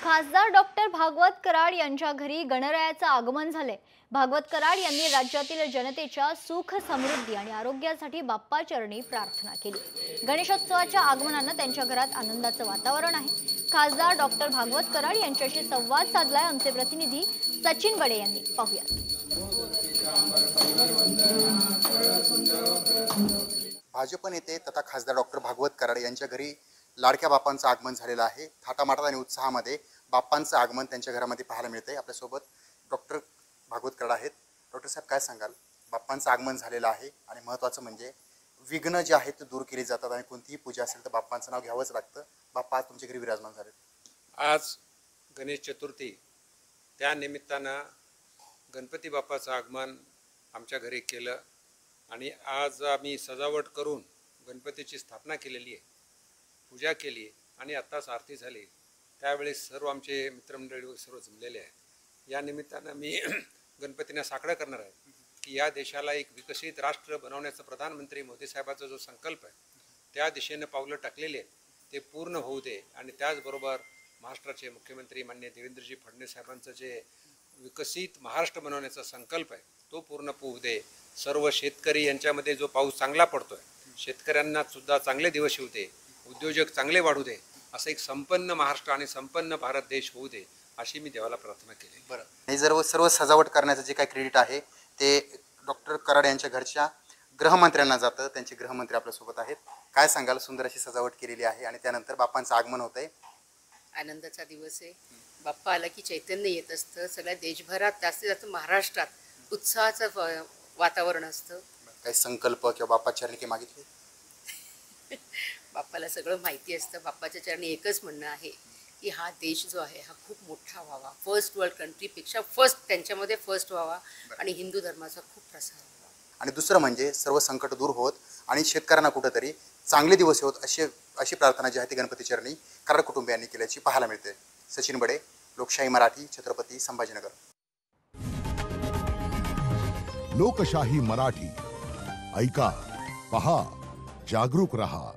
खासदार डॉक्टर भागवत कराड यांच्या घरी गणरायाचं आगमन झाले। भागवत कराड यांनी राज्यातील जनतेच्या सुख समृद्धी आणि आरोग्यासाठी बाप्पा चरणी प्रार्थना केली। गणेशोत्सवाच्या आगमनाने त्यांच्या घरात आनंदाचं वातावरण आहे। खासदार डॉक्टर भागवत कराड यांच्याशी संवाद साधलाय आमचे प्रतिनिधी सचिन बडे यांनी। पाहूया। भाजप नेते तथा खासदार डॉक्टर भागवत कराड यांच्या घरी लाडक्या बाप्पांचं आगमन झालेलं आहे। थाटामाटात आणि उत्साहामध्ये बाप्पांचं आगमन त्यांच्या घरामध्ये पाहायला मिळते। आपल्या सोबत डॉक्टर भागवत कराड आहेत। डॉक्टर साहेब, काय सांगाल? बाप्पांचं आगमन झालेलं आहे आणि महत्त्वाचं म्हणजे विघ्न जे आहेत ते दूर केली जातात आणि कोणतीही पूजा असेल तर बाप्पांचं नाव घ्यावंच लागतं। बाप्पा आज तुमच्या घरी विराजमान झाले। आज गणेश चतुर्थी, त्या निमित्तानं गणपती बाप्पाचं आगमन आमच्या घरी केलं आणि आज आम्ही सजावट करून गणपतीची स्थापना केलेली आहे, पूजा केली आणि आत्ताच आरती झाली। त्यावेळेस सर्व आमचे मित्रमंडळी सर्व जमलेले आहेत। या निमित्तानं मी गणपतींना साकडं करणार आहे की या देशाला एक विकसित राष्ट्र बनवण्याचा प्रधानमंत्री मोदी साहेबांचा जो संकल्प आहे त्या दिशेने पावलं टाकलेली आहेत ते पूर्ण होऊ दे आणि त्याचबरोबर महाराष्ट्राचे मुख्यमंत्री माननीय देवेंद्रजी फडणवीस साहेबांचं जे विकसित महाराष्ट्र बनवण्याचा संकल्प आहे तो पूर्ण होऊ दे। सर्व शेतकरी यांच्यामध्ये जो पाऊस चांगला पडतोय, शेतकऱ्यांना सुद्धा चांगले दिवस येऊ दे, उद्योजक चांगले वाढू दे, असं एक संपन्न महाराष्ट्र आणि संपन्न भारत देश होऊ दे अशी मी देवाला प्रार्थना केली। बरं, हे सर्व सजावट करण्याचं जे काही क्रेडिट आहे ते डॉक्टर कराड यांच्या घरच्या गृहमंत्र्यांना जातं। त्यांचे गृहमंत्री आपल्यासोबत आहेत। काय सांगाल? सुंदर अशी सजावट केलेली आहे आणि त्यानंतर बाप्पांचं आगमन होतंय। आनंदाचा दिवस आहे। बाप्पा आला की चैतन्य येत असतं। सगळ्या देशभरात जास्तीत जास्त महाराष्ट्रात उत्साहाचं वातावरण असतं। काही संकल्प किंवा बाप्पा चरणी काही मागितले? बाप्पाला सगळं माहिती असतं। बाप्पाच्या चरणी एकच म्हणणं आहे की हा देश जो आहे हा खूप मोठा व्हावा, फर्स्ट वर्ल्ड कंट्रीपेक्षा त्यांच्यामध्ये फर्स्ट व्हावा आणि हिंदू धर्माचा खूप प्रसार व्हावा। आणि दुसरं म्हणजे सर्व संकट दूर होत आणि शेतकऱ्यांना कुठेतरी चांगले दिवस होत अशी प्रार्थना जी आहे ती गणपती चरणी कराड कुटुंबियांनी केल्याची पाहायला मिळते। सचिन बडे, लोकशाही मराठी, छत्रपती संभाजीनगर। लोकशाही मराठी, ऐका, पहा, जागरूक रहा।